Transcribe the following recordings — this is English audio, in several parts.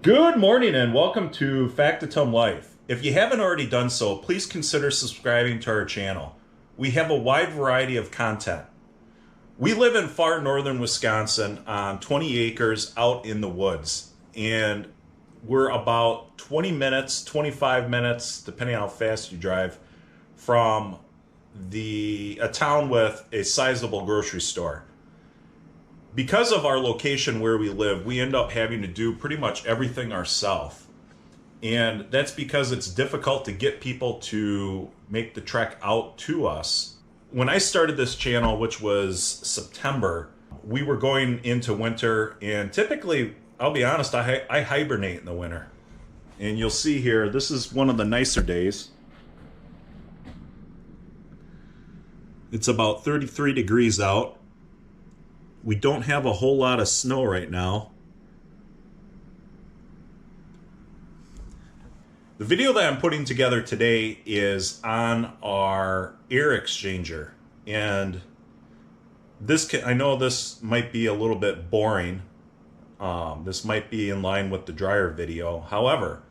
Good morning and welcome to Factotum Life. If you haven't already done so, please consider subscribing to our channel. We have a wide variety of content. We live in far northern Wisconsin on 20 acres out in the woods, and we're about 20 minutes, 25 minutes, depending on how fast you drive, from a town with a sizable grocery store. Because of our location where we live, we end up having to do pretty much everything ourselves. And that's because it's difficult to get people to make the trek out to us. When I started this channel, which was September, we were going into winter, and typically, I'll be honest, I hibernate in the winter. And you'll see here, this is one of the nicer days. It's about 33 degrees out. We don't have a whole lot of snow right now. The video that I'm putting together today is on our air exchanger. And I know this might be a little bit boring. This might be in line with the dryer video. However,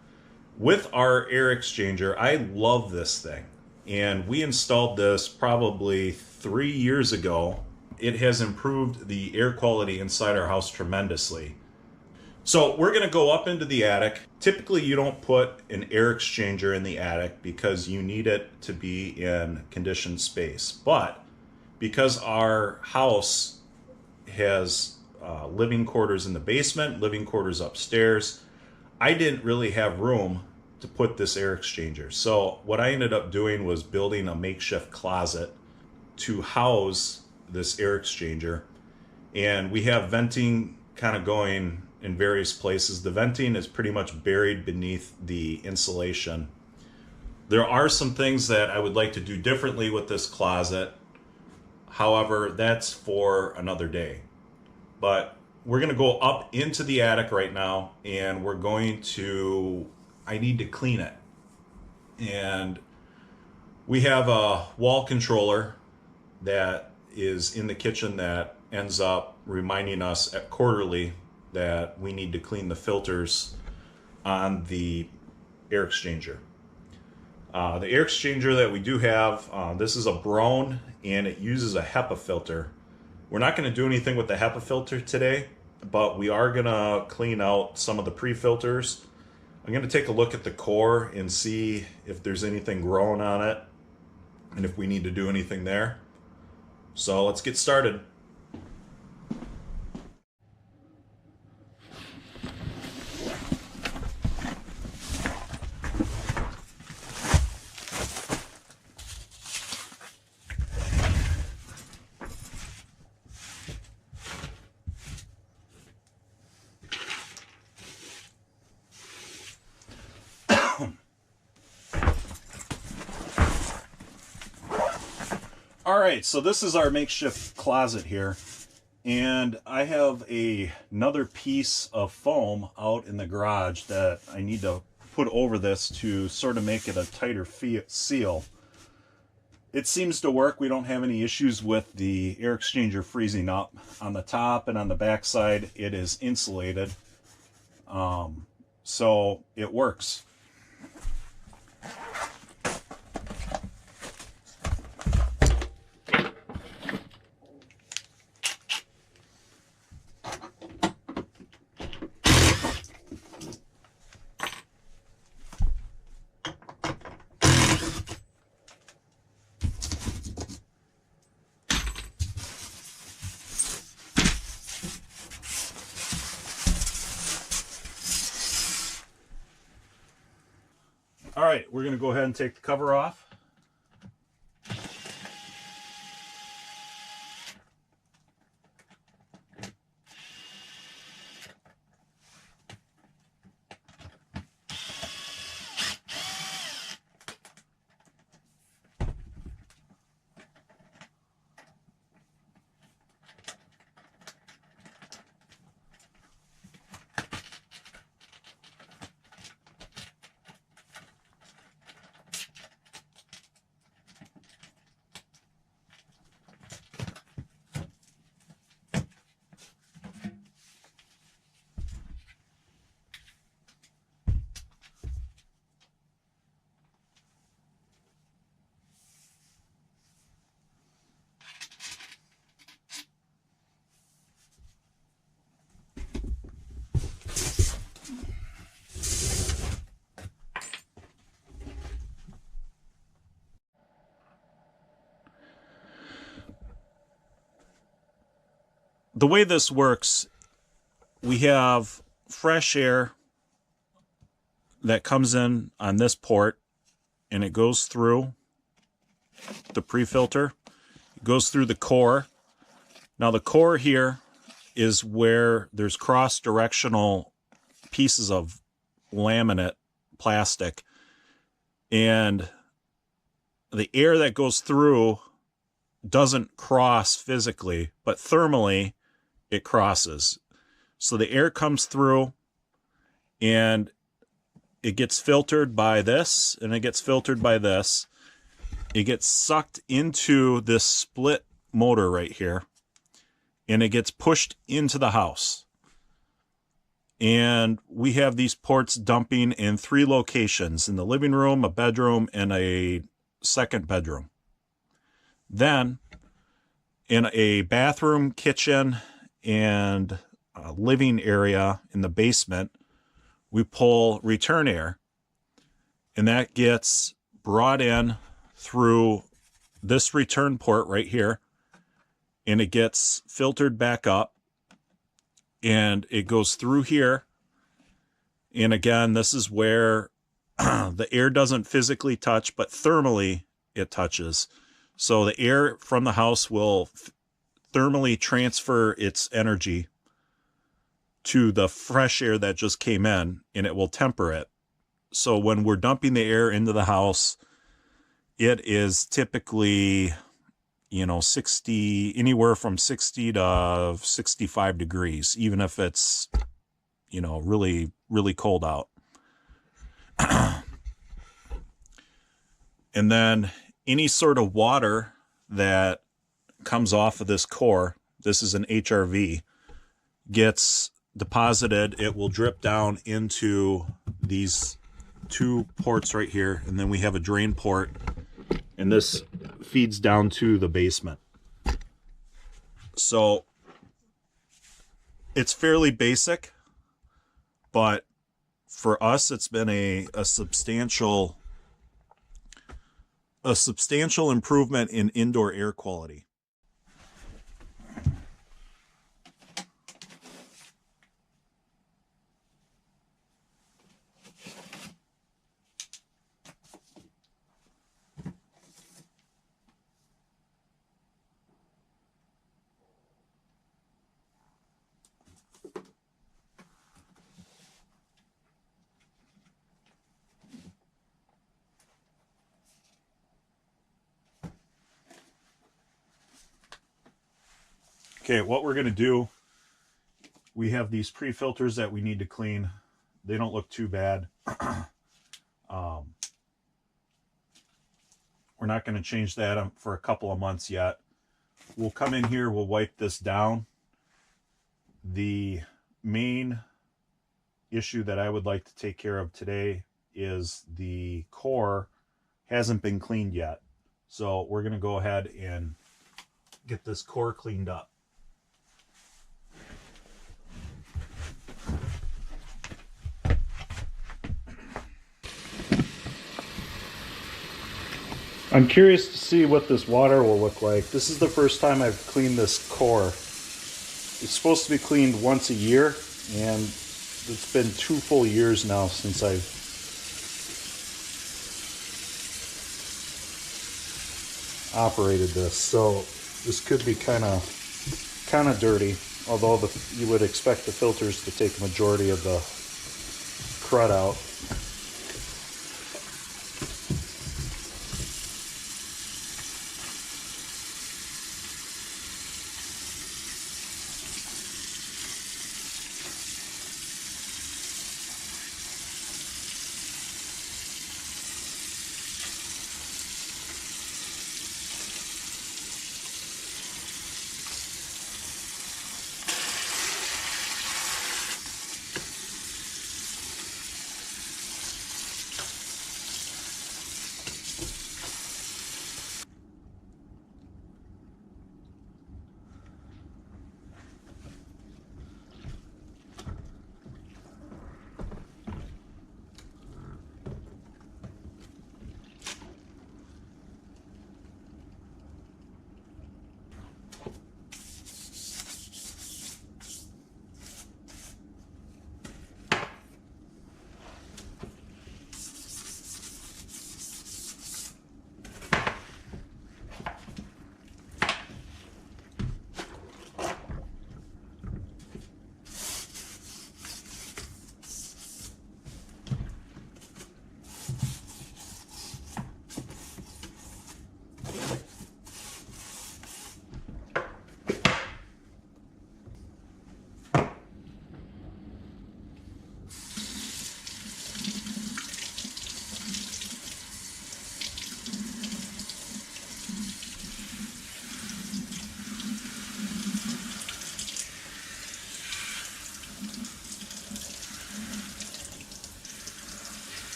with our air exchanger, I love this thing. And we installed this probably 3 years ago. It has improved the air quality inside our house tremendously. So we're going to go up into the attic. Typically you don't put an air exchanger in the attic because you need it to be in conditioned space. But because our house has living quarters in the basement, living quarters upstairs, I didn't really have room to put this air exchanger. So what I ended up doing was building a makeshift closet to house this air exchanger, and we have venting kind of going in various places. The venting is pretty much buried beneath the insulation. There are some things that I would like to do differently with this closet. However, that's for another day. But we're going to go up into the attic right now, and I need to clean it. And we have a wall controller that is in the kitchen that ends up reminding us at quarterly that we need to clean the filters on the air exchanger. The air exchanger that we do have, this is a Broan, and it uses a HEPA filter. We're not going to do anything with the HEPA filter today, but we are going to clean out some of the pre-filters. I'm going to take a look at the core and see if there's anything growing on it and if we need to do anything there. So let's get started. Alright, so this is our makeshift closet here, and I have another piece of foam out in the garage that I need to put over this to sort of make it a tighter seal. It seems to work. We don't have any issues with the air exchanger freezing up. On the top and on the back side it is insulated, so it works. All right, we're going to go ahead and take the cover off. the way this works, we have fresh air that comes in on this port, and it goes through the pre-filter. It goes through the core. Now the core here is where there's cross-directional pieces of laminate plastic, and the air that goes through doesn't cross physically, but thermally it crosses. So the air comes through and it gets filtered by this, and it gets filtered by this. It gets sucked into this split motor right here, and it gets pushed into the house. And we have these ports dumping in 3 locations: in the living room, a bedroom, and a second bedroom. Then in a bathroom, kitchen, and a living area in the basement, we pull return air, and that gets brought in through this return port right here, and it gets filtered back up, and it goes through here. And again, this is where the air doesn't physically touch, but thermally it touches. So the air from the house will thermally transfer its energy to the fresh air that just came in, and it will temper it. So when we're dumping the air into the house, it is typically, anywhere from 60 to 65 degrees, even if it's, really, really cold out. And then any sort of water that comes off of this core, this is an HRV, gets deposited. It will drip down into these 2 ports right here, and then we have a drain port, and this feeds down to the basement. So it's fairly basic, but for us it's been a substantial improvement in indoor air quality. Okay, what we're going to do, we have these pre-filters that we need to clean. They don't look too bad. We're not going to change that for a couple of months yet. We'll come in here, we'll wipe this down. The main issue that I would like to take care of today is the core hasn't been cleaned yet. So we're going to go ahead and get this core cleaned up. I'm curious to see what this water will look like. This is the first time I've cleaned this core. It's supposed to be cleaned once a year, and it's been 2 full years now since I've operated this. So this could be kind of dirty, although you would expect the filters to take a majority of the crud out.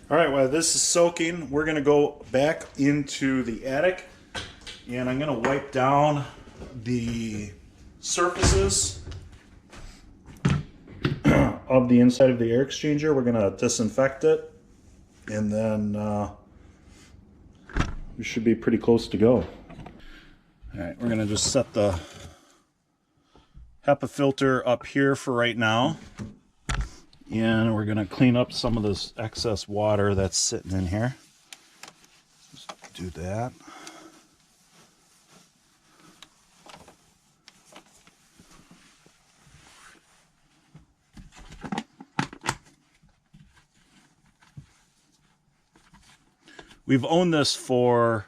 All right, while this is soaking, we're gonna go back into the attic and I'm gonna wipe down the surfaces of the inside of the air exchanger. We're gonna disinfect it, and then we should be pretty close to go. All right, we're gonna just set the HEPA filter up here for right now. And we're gonna clean up some of this excess water that's sitting in here. Just do that. We've owned this for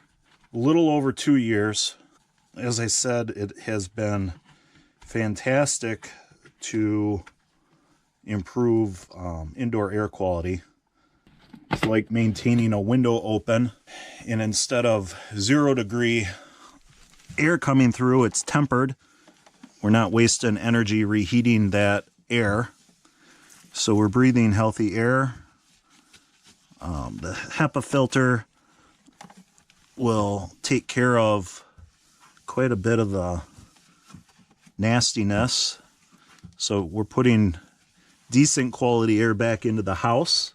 a little over 2 years. As I said, it has been fantastic to improve indoor air quality. It's like maintaining a window open, and instead of 0-degree air coming through, it's tempered. We're not wasting energy reheating that air, so we're breathing healthy air. The HEPA filter will take care of quite a bit of the nastiness, so we're putting decent quality air back into the house.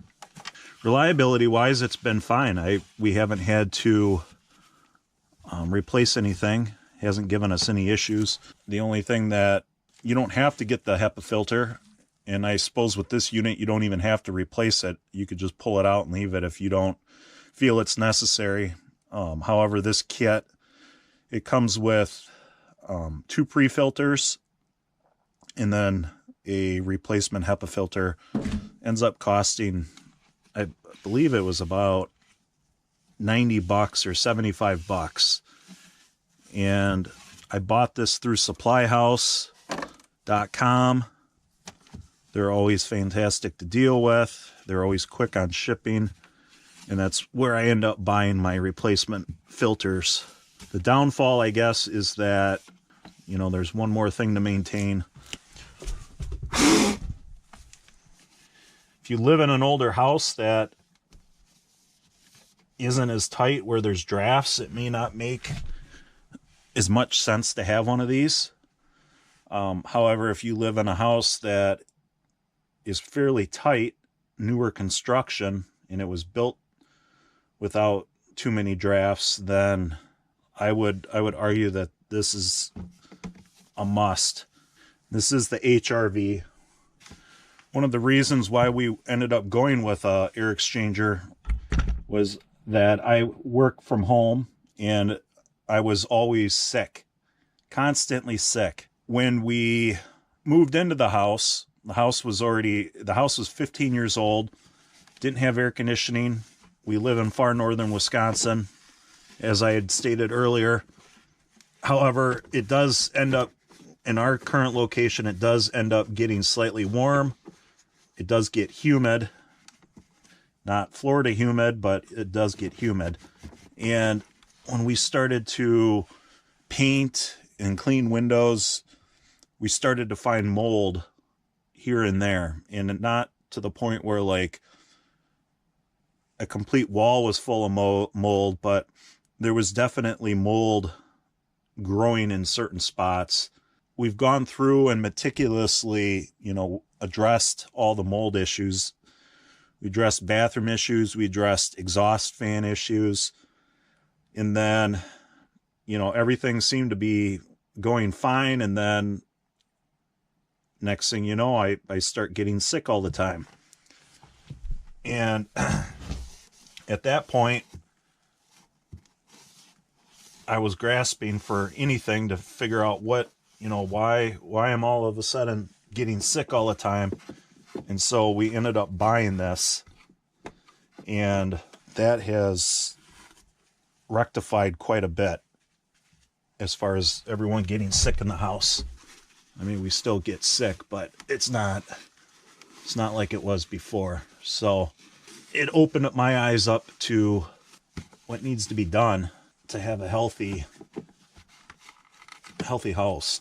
Reliability wise, it's been fine. We haven't had to replace anything. It hasn't given us any issues. The only thing that you don't have to get the HEPA filter, and I suppose with this unit you don't even have to replace it. You could just pull it out and leave it if you don't feel it's necessary. However, this kit, it comes with 2 pre-filters and then a replacement HEPA filter. Ends up costing, I believe it was about $90 or $75. And I bought this through supplyhouse.com. They're always fantastic to deal with. They're always quick on shipping. And that's where I end up buying my replacement filters. The downfall, I guess, is that, you know, there's one more thing to maintain. If you live in an older house that isn't as tight, where there's drafts, it may not make as much sense to have one of these. However, if you live in a house that is fairly tight, newer construction, and it was built without too many drafts, then I would argue that this is a must. This is the HRV. One of the reasons why we ended up going with a air exchanger was that I work from home and I was always sick, constantly sick. When we moved into the house was 15 years old, didn't have air conditioning. We live in far northern Wisconsin, as I had stated earlier. However, it does end up, in our current location, it does end up getting slightly warm. It does get humid. Not Florida humid, but it does get humid. And when we started to paint and clean windows, we started to find mold here and there. And not to the point where like a complete wall was full of mold, but there was definitely mold growing in certain spots. We've gone through and meticulously, addressed all the mold issues. We addressed bathroom issues. We addressed exhaust fan issues. And then, everything seemed to be going fine. And then next thing you know, I start getting sick all the time. And at that point, I was grasping for anything to figure out why I'm all of a sudden getting sick all the time. And so we ended up buying this, and that has rectified quite a bit as far as everyone getting sick in the house. I mean, we still get sick, but it's not like it was before. So it opened up my eyes up to what needs to be done to have a healthy house.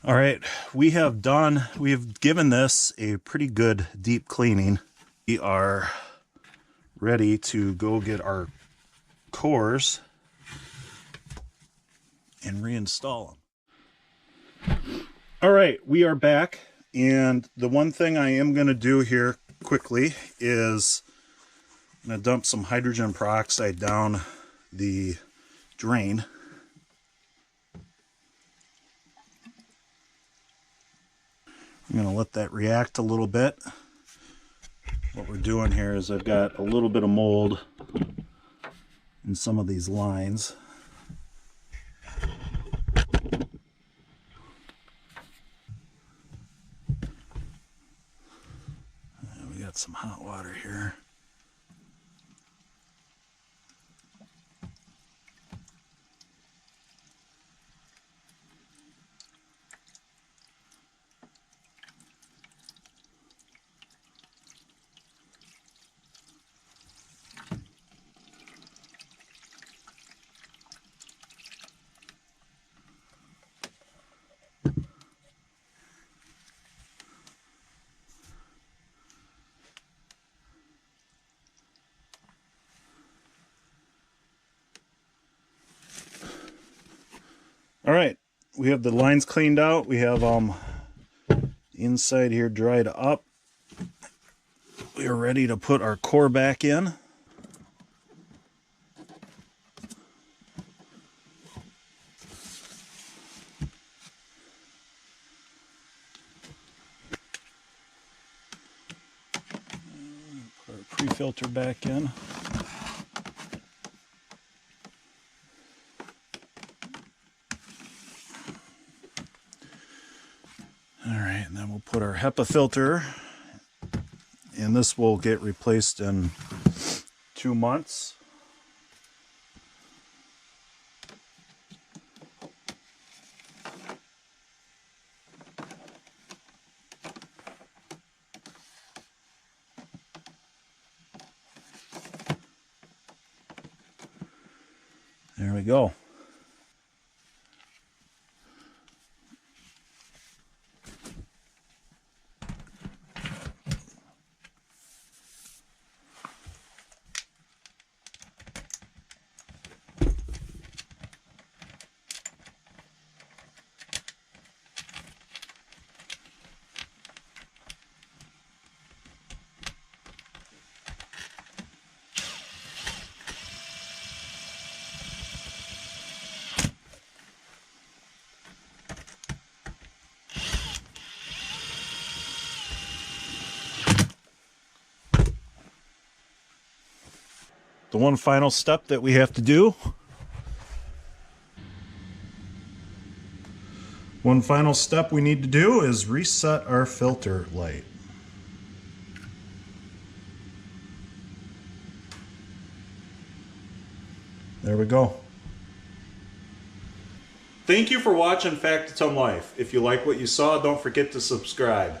All right, we have given this a pretty good deep cleaning. We are ready to go get our cores and reinstall them. All right, we are back, and the one thing I am going to do here quickly is I'm going to dump some hydrogen peroxide down the drain. I'm going to let that react a little bit. What we're doing here is I've got a little bit of mold in some of these lines. We got some hot water here. All right, we have the lines cleaned out. We have inside here dried up. We are ready to put our core back in. Put our pre-filter back in. All right, and then we'll put our HEPA filter, and this will get replaced in 2 months. There we go. The one final step that we have to do. One final step we need to do is reset our filter light. There we go. Thank you for watching Factotum Life. If you like what you saw, don't forget to subscribe.